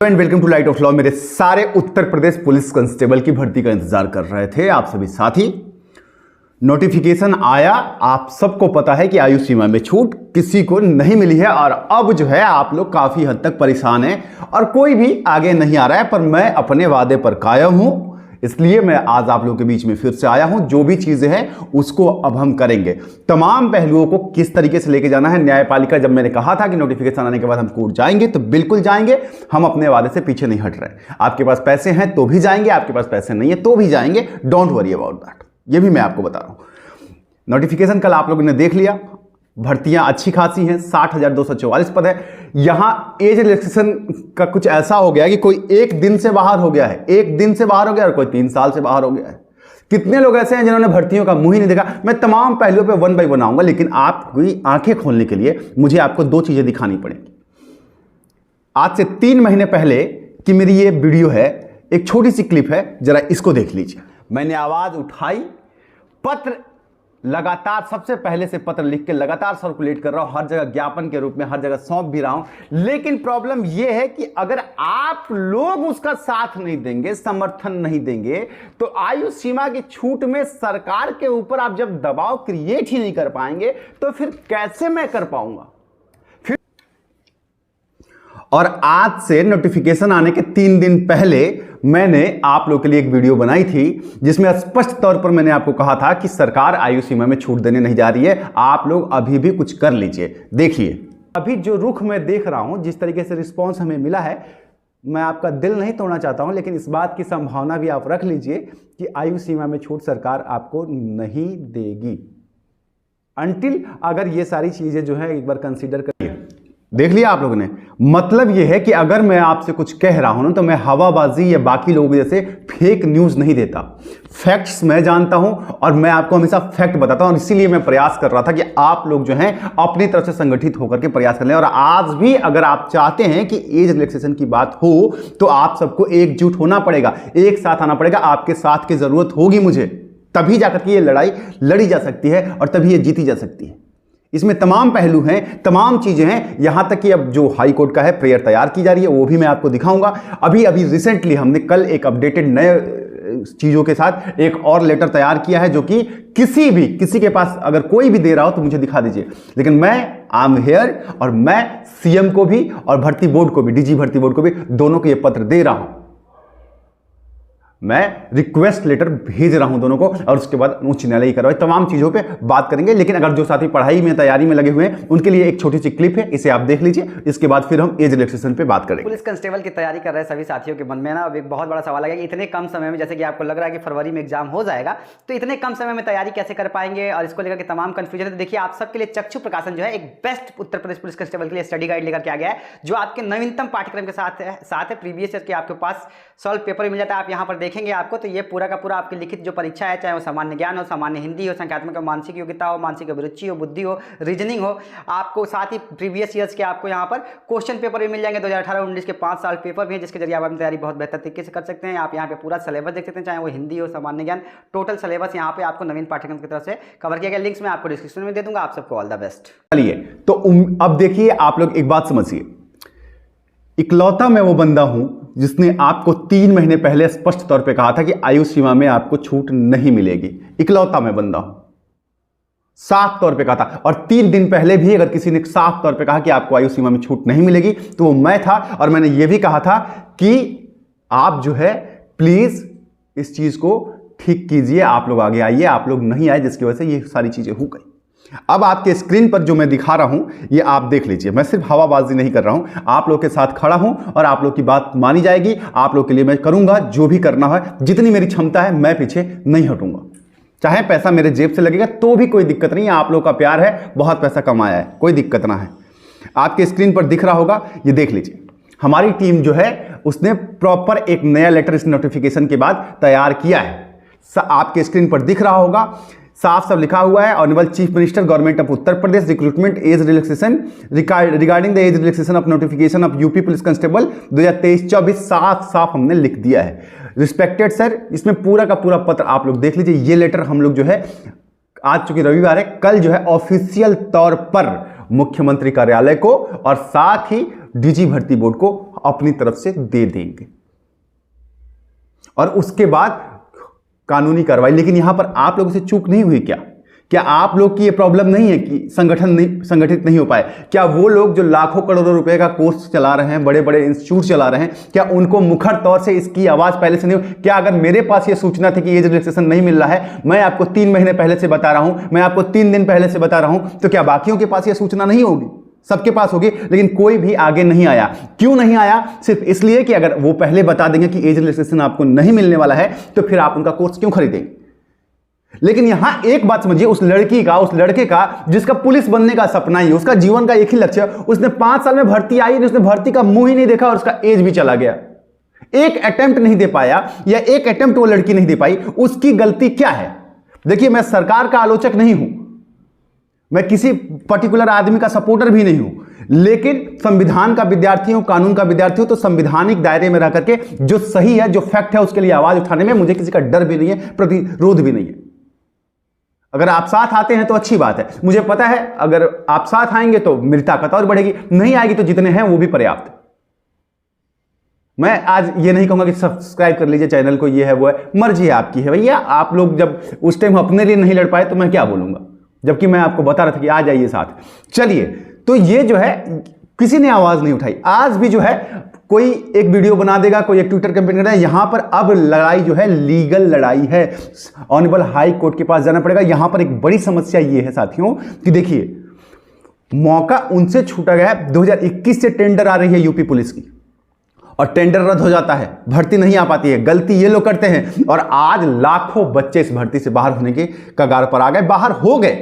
And welcome to light of law. मेरे सारे Uttar Pradesh police constable की भर्ती का इंतजार कर रहे थे आप सभी साथी। नोटिफिकेशन आया, आप सबको पता है कि आयु सीमा में छूट किसी को नहीं मिली है और अब जो है आप लोग काफी हद तक परेशान हैं और कोई भी आगे नहीं आ रहा है। पर मैं अपने वादे पर कायम हूं, इसलिए मैं आज आप लोगों के बीच में फिर से आया हूं। जो भी चीजें हैं उसको अब हम करेंगे। तमाम पहलुओं को किस तरीके से लेके जाना है। न्यायपालिका, जब मैंने कहा था कि नोटिफिकेशन आने के बाद हम कोर्ट जाएंगे तो बिल्कुल जाएंगे। हम अपने वादे से पीछे नहीं हट रहे। आपके पास पैसे हैं तो भी जाएंगे, आपके पास पैसे नहीं है तो भी जाएंगे। डोंट वरी अबाउट दैट, ये भी मैं आपको बता रहा हूं। नोटिफिकेशन कल आप लोगों ने देख लिया। भर्तियां अच्छी खासी हैं, 60,244 पद है। यहां एज रिलैक्सेशन का कुछ ऐसा हो गया कि कोई एक दिन से बाहर हो गया है, एक दिन से बाहर हो गया और कोई 3 साल से बाहर हो गया है। कितने लोग ऐसे हैं जिन्होंने भर्तियों का मुंह ही नहीं देखा। मैं तमाम पहलुओं पे 1 बाय 1 आऊंगा, लेकिन आपकी आंखें खोलने के लिए मुझे आपको 2 चीजें दिखानी पड़ेंगी। आज से 3 महीने पहले की मेरी ये वीडियो है, एक छोटी सी क्लिप है, जरा इसको देख लीजिए। मैंने आवाज उठाई, पत्र लगातार सबसे पहले से पत्र लिख के लगातार सर्कुलेट कर रहा हूं, हर जगह ज्ञापन के रूप में, हर जगह सौंप भी रहा हूं। लेकिन प्रॉब्लम यह है कि अगर आप लोग उसका साथ नहीं देंगे, समर्थन नहीं देंगे, तो आयु सीमा की छूट में सरकार के ऊपर आप जब दबाव क्रिएट ही नहीं कर पाएंगे तो फिर कैसे मैं कर पाऊंगा। और आज से नोटिफिकेशन आने के 3 दिन पहले मैंने आप लोगों के लिए एक वीडियो बनाई थी जिसमें स्पष्ट तौर पर मैंने आपको कहा था कि सरकार आयु सीमा में छूट देने नहीं जा रही है। आप लोग अभी भी कुछ कर लीजिए। देखिए अभी जो रुख मैं देख रहा हूं, जिस तरीके से रिस्पांस हमें मिला है, मैं आपका दिल नहीं तोड़ना चाहता हूं, लेकिन इस बात की संभावना भी आप रख लीजिए कि आयु सीमा में छूट सरकार आपको नहीं देगी अनटिल अगर ये सारी चीजें जो है एक बार कंसीडर करिए। देख लिया आप लोगों ने। मतलब यह है कि अगर मैं आपसे कुछ कह रहा हूं ना, तो मैं हवाबाजी या बाकी लोगों जैसे फेक न्यूज नहीं देता। फैक्ट्स मैं जानता हूं और मैं आपको हमेशा फैक्ट बताता हूं। और इसीलिए मैं प्रयास कर रहा था कि आप लोग जो हैं अपनी तरफ से संगठित होकर के प्रयास कर लें। और आज भी अगर आप चाहते हैं कि एज रिलैक्सेशन की बात हो तो आप सबको एकजुट होना पड़ेगा, एक साथ आना पड़ेगा। आपके साथ की जरूरत होगी मुझे, तभी जाकर के ये लड़ाई लड़ी जा सकती है और तभी ये जीती जा सकती है। इसमें तमाम पहलू हैं, तमाम चीजें हैं। यहां तक कि अब जो हाई कोर्ट का है प्रेयर तैयार की जा रही है, वो भी मैं आपको दिखाऊंगा। अभी रिसेंटली हमने कल एक अपडेटेड नए चीजों के साथ एक और लेटर तैयार किया है, जो कि किसी के पास अगर कोई भी दे रहा हो तो मुझे दिखा दीजिए। लेकिन मैं आई एम हियर और मैं सीएम को भी और भर्ती बोर्ड को भी, डीजी भर्ती बोर्ड को भी, दोनों को यह पत्र दे रहा हूं। मैं रिक्वेस्ट लेटर भेज रहा हूं दोनों को और उसके बाद उच्च न्यायालय की कार्रवाई, तमाम चीजों पे बात करेंगे। लेकिन अगर जो साथी पढ़ाई में, तैयारी में लगे हुए हैं, उनके लिए एक छोटी सी क्लिप है, इसे आप देख लीजिए। इसके बाद फिर हम एज रिलैक्सेशन पे बात करेंगे। पुलिस कांस्टेबल की तैयारी कर रहे सभी साथियों के मन में ना अब एक बहुत बड़ा सवाल है कि इतने कम समय में, जैसे कि आपको लग रहा है कि फरवरी में एग्जाम हो जाएगा, तो इतने कम समय में तैयारी कैसे कर पाएंगे और इसको लेकर के तमाम कंफ्यूजन है। तो देखिए आप सबके लिए चक्षु प्रकाशन जो है एक best Uttar Pradesh police constable के लिए स्टडी गाइड लेकर के आ गया है, जो आपके नवीनतम पाठ्यक्रम के साथ है। प्रीवियस ईयर के आपके पास सॉल्व पेपर मिल जाता है। आप यहाँ पर देखेंगे आपको, तो ये पूरा का पूरा आपकी लिखित जो परीक्षा है, चाहे वो सामान्य ज्ञान हो, सामान्य हिंदी हो, संख्यात्मक, मानसिक योग्यता हो, मानसिक अभिरुचि हो, बुद्धि हो, रीजनिंग हो, आपको साथ ही प्रीवियस ईयर्स के आपको यहाँ पर क्वेश्चन पेपर भी मिल जाएंगे। 2018-19 के 5 साल पेपर भी हैं, जिसके जरिए आप अपनी तैयारी बहुत बेहतर तरीके से कर सकते हैं। आप यहाँ पे पूरा सिलेबस देख सकते हैं, चाहे वो हिंदी हो, सामान्य ज्ञान, टोटल सिलेबस यहाँ पे आपको नवीन पाठ्यक्रम की तरफ से कवर किया गया। लिंक्स मैं आपको डिस्क्रिप्शन में दे दूंगा। आप सबको ऑल द बेस्ट। चलिए तो अब देखिए, आप लोग एक बात समझिए। इकलौता मैं वो बंदा हूं जिसने आपको 3 महीने पहले स्पष्ट तौर पे कहा था कि आयु सीमा में आपको छूट नहीं मिलेगी। इकलौता मैं बंदा हूं, साफ तौर पे कहा था। और 3 दिन पहले भी अगर किसी ने साफ तौर पे कहा कि आपको आयु सीमा में छूट नहीं मिलेगी तो वो मैं था। और मैंने ये भी कहा था कि आप जो है प्लीज इस चीज को ठीक कीजिए, आप लोग आगे आइए। आप लोग नहीं आए, जिसकी वजह से ये सारी चीजें हो गई। अब आपके स्क्रीन पर जो मैं दिखा रहा हूं ये आप देख लीजिए। मैं सिर्फ हवाबाजी नहीं कर रहा हूं, आप लोग के साथ खड़ा हूं और आप लोग की बात मानी जाएगी। आप लोग के लिए मैं करूंगा जो भी करना है, जितनी मेरी क्षमता है, मैं पीछे नहीं हटूंगा। चाहे पैसा मेरे जेब से लगेगा तो भी कोई दिक्कत नहीं है। आप लोग का प्यार है, बहुत पैसा कमाया है, कोई दिक्कत ना है। आपके स्क्रीन पर दिख रहा होगा, ये देख लीजिए। हमारी टीम जो है उसने प्रॉपर एक नया लेटर इस नोटिफिकेशन के बाद तैयार किया है। आपके स्क्रीन पर दिख रहा होगा, साफ साफ लिखा हुआ है, honourable chief minister government of Uttar Pradesh recruitment age relaxation regarding the age relaxation of notification of UP police constable 2023-24 साफ साफ हमने लिख दिया है। रिस्पेक्टेड सर, इसमें पूरा का पूरा पत्र आप लोग देख लीजिए। ये लेटर हम लोग जो है, आज चूंकि रविवार है, कल जो है ऑफिशियल तौर पर मुख्यमंत्री कार्यालय को और साथ ही डीजी भर्ती बोर्ड को अपनी तरफ से दे देंगे और उसके बाद कानूनी कार्रवाई। लेकिन यहां पर आप लोगों से चूक नहीं हुई क्या आप लोग की ये प्रॉब्लम नहीं है कि संगठित नहीं हो पाए? क्या वो लोग जो लाखों करोड़ों रुपए का कोर्स चला रहे हैं, बड़े बड़े इंस्टीट्यूट चला रहे हैं, क्या उनको मुखर तौर से इसकी आवाज पहले से नहीं हो? क्या अगर मेरे पास ये सूचना थी कि एज रिलैक्सेशन नहीं मिल रहा है, मैं आपको 3 महीने पहले से बता रहा हूं, मैं आपको 3 दिन पहले से बता रहा हूं, तो क्या बाकियों के पास ये सूचना नहीं होगी? सबके पास होगी, लेकिन कोई भी आगे नहीं आया। क्यों नहीं आया? सिर्फ इसलिए कि अगर वो पहले बता देंगे कि एज रिलैक्सेशन आपको नहीं मिलने वाला है, तो फिर आप उनका कोर्स क्यों खरीदेंगे? लेकिन यहां एक बात समझिए, उस लड़के का जिसका पुलिस बनने का सपना ही, उसका जीवन का एक ही लक्ष्य, उसने 5 साल में भर्ती आई, उसने भर्ती का मुंह ही नहीं देखा और उसका एज भी चला गया। एक अटेम्प्ट नहीं दे पाया, या एक अटेम्प्ट वो लड़की नहीं दे पाई, उसकी गलती क्या है? देखिए, मैं सरकार का आलोचक नहीं हूं, मैं किसी पर्टिकुलर आदमी का सपोर्टर भी नहीं हूं, लेकिन संविधान का विद्यार्थी हूं, कानून का विद्यार्थी हूं, तो संवैधानिक दायरे में रह करके जो सही है, जो फैक्ट है, उसके लिए आवाज उठाने में मुझे किसी का डर भी नहीं है, प्रतिरोध भी नहीं है। अगर आप साथ आते हैं तो अच्छी बात है, मुझे पता है अगर आप साथ आएंगे तो मेरी ताकत और बढ़ेगी, नहीं आएगी तो जितने हैं वो भी पर्याप्त है। मैं आज ये नहीं कहूंगा कि सब्सक्राइब कर लीजिए चैनल को, ये है वो है, मर्जी आपकी है भैया। आप लोग जब उस टाइम अपने लिए नहीं लड़ पाए तो मैं क्या बोलूंगा, जबकि मैं आपको बता रहा था कि आ जाइए साथ। चलिए, तो ये जो है किसी ने आवाज नहीं उठाई। आज भी जो है कोई एक वीडियो बना देगा, कोई एक ट्विटर कैंपेन करना है। यहां पर अब लड़ाई जो है लीगल लड़ाई है, ऑनरेबल हाई कोर्ट के पास जाना पड़ेगा। यहां पर एक बड़ी समस्या ये है साथियों कि देखिए, मौका उनसे छूटा गया है। 2021 से टेंडर आ रही है यूपी पुलिस की, और टेंडर रद्द हो जाता है, भर्ती नहीं आ पाती है। गलती ये लोग करते हैं, और आज लाखों बच्चे इस भर्ती से बाहर होने के कगार पर आ गए, बाहर हो गए।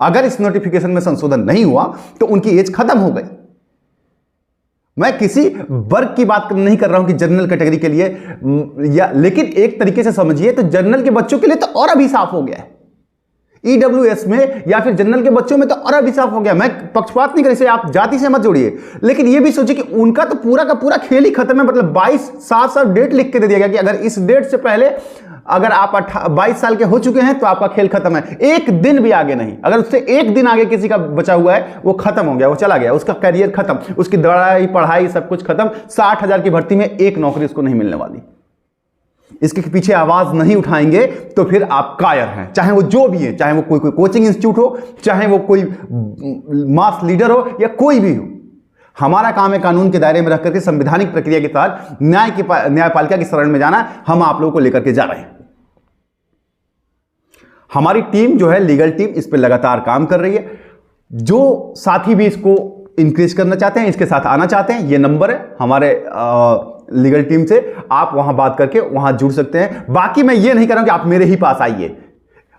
अगर इस नोटिफिकेशन में संशोधन नहीं हुआ तो उनकी एज खत्म हो गई। मैं किसी वर्ग की बात नहीं कर रहा हूं कि जनरल कैटेगरी के लिए, या लेकिन एक तरीके से समझिए तो जनरल के बच्चों के लिए तो और अभिशाप हो गया है। ईडब्ल्यूएस में या फिर जनरल के बच्चों में तो और अभिशाप हो गया। मैं पक्षपात नहीं कर, इसे आप जाति से मत जोड़िए, लेकिन यह भी सोचिए कि उनका तो पूरा का पूरा खेल ही खत्म है। मतलब 22 साफ डेट लिख के दे दिया गया कि अगर इस डेट से पहले अगर आप 22 साल के हो चुके हैं तो आपका खेल खत्म है। एक दिन भी आगे नहीं, अगर उससे एक दिन आगे किसी का बचा हुआ है वो खत्म हो गया, वो चला गया, उसका करियर खत्म, उसकी दौड़ाई पढ़ाई सब कुछ खत्म। 60,000 की भर्ती में एक नौकरी उसको नहीं मिलने वाली। इसके पीछे आवाज नहीं उठाएंगे तो फिर आप कायर हैं, चाहे वो जो भी है, चाहे वो कोई कोचिंग इंस्टीट्यूट हो, चाहे वो कोई मास लीडर हो, या कोई भी हो। हमारा काम है कानून के दायरे में रख करके संवैधानिक प्रक्रिया के तहत न्यायपालिका की शरण में जाना। हम आप लोगों को लेकर के जा रहे हैं। हमारी टीम जो है, लीगल टीम, इस पर लगातार काम कर रही है। जो साथी भी इसको इंक्रीज करना चाहते हैं, इसके साथ आना चाहते हैं, ये नंबर है हमारे लीगल टीम से, आप वहां बात करके वहां जुड़ सकते हैं। बाकी मैं ये नहीं कर रहा हूं कि आप मेरे ही पास आइए,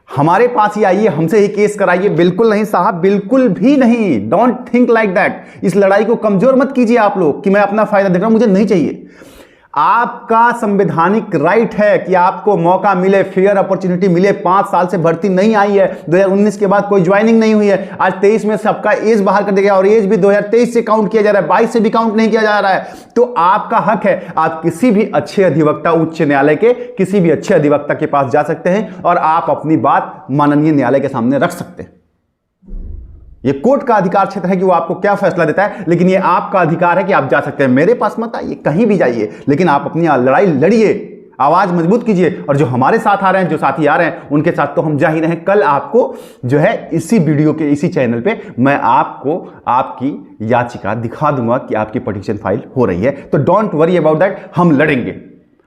हमारे पास ही आइए, हमसे ही केस कराइए। बिल्कुल नहीं साहब, बिल्कुल भी नहीं। Don't think like that. इस लड़ाई को कमजोर मत कीजिए आप लोग कि मैं अपना फायदा देख रहा हूं, मुझे नहीं चाहिए। आपका संवैधानिक राइट है कि आपको मौका मिले, फेयर अपॉर्चुनिटी मिले। 5 साल से भर्ती नहीं आई है, 2019 के बाद कोई ज्वाइनिंग नहीं हुई है। आज 23 में सबका एज बाहर कर दिया गया, और एज भी 2023 से काउंट किया जा रहा है, 22 से भी काउंट नहीं किया जा रहा है। तो आपका हक है, आप किसी भी अच्छे अधिवक्ता, उच्च न्यायालय के किसी भी अच्छे अधिवक्ता के पास जा सकते हैं और आप अपनी बात माननीय न्यायालय के सामने रख सकते हैं। ये कोर्ट का अधिकार क्षेत्र है कि वो आपको क्या फैसला देता है, लेकिन ये आपका अधिकार है कि आप जा सकते हैं। मेरे पास मत आइए, कहीं भी जाइए, लेकिन आप अपनी लड़ाई लड़िए, आवाज मजबूत कीजिए। और जो हमारे साथ आ रहे हैं, जो साथी आ रहे हैं, उनके साथ तो हम जा ही रहे हैं। कल आपको जो है इसी वीडियो के इसी चैनल पे मैं आपको आपकी याचिका दिखा दूंगा कि आपकी पिटीशन फाइल हो रही है। तो डोंट वरी अबाउट दैट, हम लड़ेंगे।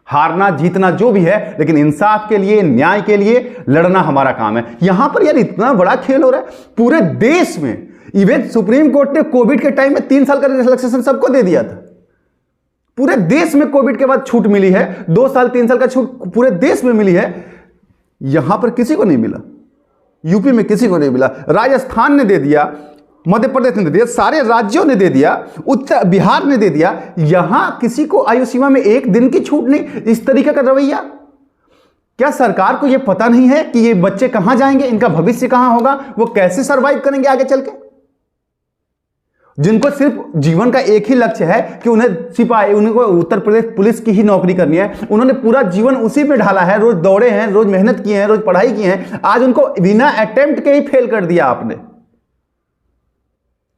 हारना जीतना जो भी है, लेकिन इंसाफ के लिए, न्याय के लिए लड़ना हमारा काम है। यहां पर यार इतना बड़ा खेल हो रहा है पूरे देश में। इवन सुप्रीम कोर्ट ने कोविड के टाइम में 3 साल का रिलैक्सेशन सबको दे दिया था। पूरे देश में कोविड के बाद छूट मिली है, 2 साल 3 साल का छूट पूरे देश में मिली है। यहां पर किसी को नहीं मिला, यूपी में किसी को नहीं मिला, राजस्थान ने दे दिया, मध्य प्रदेश ने दे दिया, सारे राज्यों ने दे दिया, उत्तर बिहार ने दे दिया। यहां किसी को आयु सीमा में 1 दिन की छूट नहीं। इस तरीके का रवैया, क्या सरकार को यह पता नहीं है कि ये बच्चे कहां जाएंगे, इनका भविष्य कहां होगा, वो कैसे सरवाइव करेंगे आगे चल के? जिनको सिर्फ जीवन का एक ही लक्ष्य है कि उन्हें सिपाही, उनको उत्तर प्रदेश पुलिस की ही नौकरी करनी है, उन्होंने पूरा जीवन उसी में ढाला है, रोज दौड़े हैं, रोज मेहनत किए हैं, रोज पढ़ाई की है, आज उनको बिना अटेम्प्ट के ही फेल कर दिया आपने।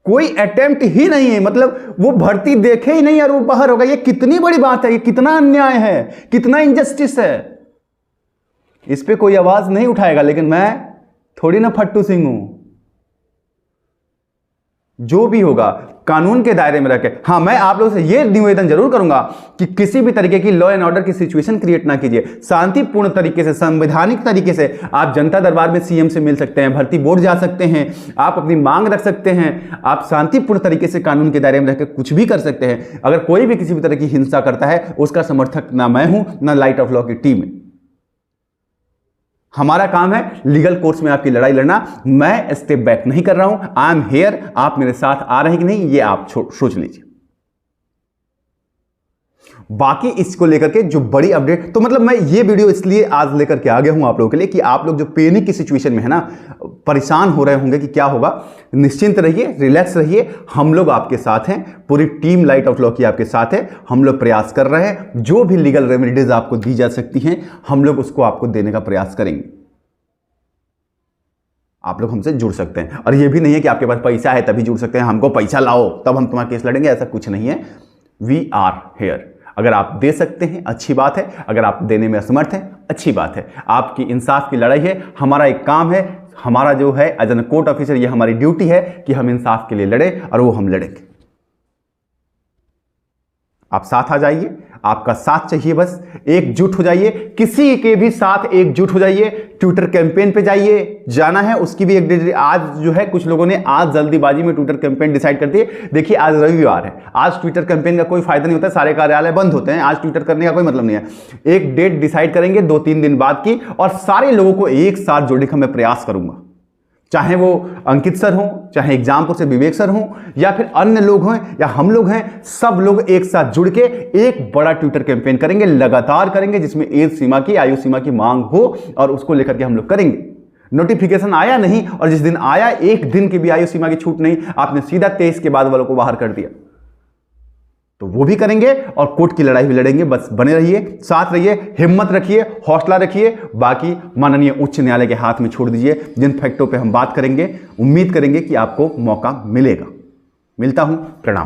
कोई अटेम्प्ट ही नहीं है, मतलब वो भर्ती देखे ही नहीं और वो बाहर होगा। ये कितनी बड़ी बात है, ये कितना अन्याय है, कितना इनजस्टिस है। इस पे कोई आवाज नहीं उठाएगा, लेकिन मैं थोड़ी ना फट्टू सिंह हूं। जो भी होगा कानून के दायरे में रखे। हाँ, मैं आप लोगों से यह निवेदन जरूर करूंगा कि किसी भी तरीके की लॉ एंड ऑर्डर की सिचुएशन क्रिएट ना कीजिए। शांतिपूर्ण तरीके से, संवैधानिक तरीके से आप जनता दरबार में सीएम से मिल सकते हैं, भर्ती बोर्ड जा सकते हैं, आप अपनी मांग रख सकते हैं, आप शांतिपूर्ण तरीके से कानून के दायरे में रहकर कुछ भी कर सकते हैं। अगर कोई भी किसी भी तरह की हिंसा करता है, उसका समर्थक ना मैं हूं ना लाइट ऑफ लॉ की टीम है। हमारा काम है लीगल कोर्ट्स में आपकी लड़ाई लड़ना। मैं स्टेप बैक नहीं कर रहा हूं, आई एम हियर। आप मेरे साथ आ रहे हैं कि नहीं, ये आप सोच लीजिए। बाकी इसको लेकर के जो बड़ी अपडेट, तो मतलब मैं ये वीडियो इसलिए आज लेकर के आ गया हूं आप लोगों के लिए कि आप लोग जो पैनिक की सिचुएशन में है ना, परेशान हो रहे होंगे कि क्या होगा। निश्चिंत रहिए, रिलैक्स रहिए, हम लोग आपके साथ हैं। पूरी टीम लाइट ऑफ लॉ की आपके साथ है। हम लोग प्रयास कर रहे हैं, जो भी लीगल रेमेडीज आपको दी जा सकती हैं, हम लोग उसको आपको देने का प्रयास करेंगे। आप लोग हमसे जुड़ सकते हैं, और ये भी नहीं है कि आपके पास पैसा है तभी जुड़ सकते हैं, हमको पैसा लाओ तब हम तुम्हारा केस लड़ेंगे, ऐसा कुछ नहीं है। We are here. अगर आप दे सकते हैं अच्छी बात है, अगर आप देने में असमर्थ हैं अच्छी बात है। आपकी इंसाफ की लड़ाई है, हमारा एक काम है, हमारा जो है एज एन कोर्ट ऑफिसर ये हमारी ड्यूटी है कि हम इंसाफ के लिए लड़े, और वो हम लड़ेंगे। आप साथ आ जाइए, आपका साथ चाहिए, बस एकजुट हो जाइए, किसी के भी साथ एकजुट हो जाइए। ट्विटर कैंपेन पे जाइए, जाना है उसकी भी एक डेट आज जो है, कुछ लोगों ने आज जल्दीबाजी में ट्विटर कैंपेन डिसाइड कर दिए। देखिए आज रविवार है, आज ट्विटर कैंपेन का कोई फायदा नहीं होता, सारे कार्यालय बंद होते हैं, आज ट्विटर करने का कोई मतलब नहीं है। एक डेट डिसाइड करेंगे 2-3 दिन बाद की, और सारे लोगों को एक साथ जोड़ने का मैं प्रयास करूंगा। चाहे वो अंकित सर हों, चाहे एग्जामपुर से विवेक सर हों, या फिर अन्य लोग हों, या हम लोग हैं, सब लोग एक साथ जुड़ के एक बड़ा ट्विटर कैंपेन करेंगे, लगातार करेंगे, जिसमें एज सीमा की, आयु सीमा की मांग हो, और उसको लेकर के हम लोग करेंगे। नोटिफिकेशन आया नहीं, और जिस दिन आया एक दिन की भी आयु सीमा की छूट नहीं, आपने सीधा 23 के बाद वालों को बाहर कर दिया, तो वो भी करेंगे और कोर्ट की लड़ाई भी लड़ेंगे। बस बने रहिए, साथ रहिए, हिम्मत रखिए, हौसला रखिए। बाकी माननीय उच्च न्यायालय के हाथ में छोड़ दीजिए, जिन फैक्टों पे हम बात करेंगे, उम्मीद करेंगे कि आपको मौका मिलेगा। मिलता हूं, प्रणाम।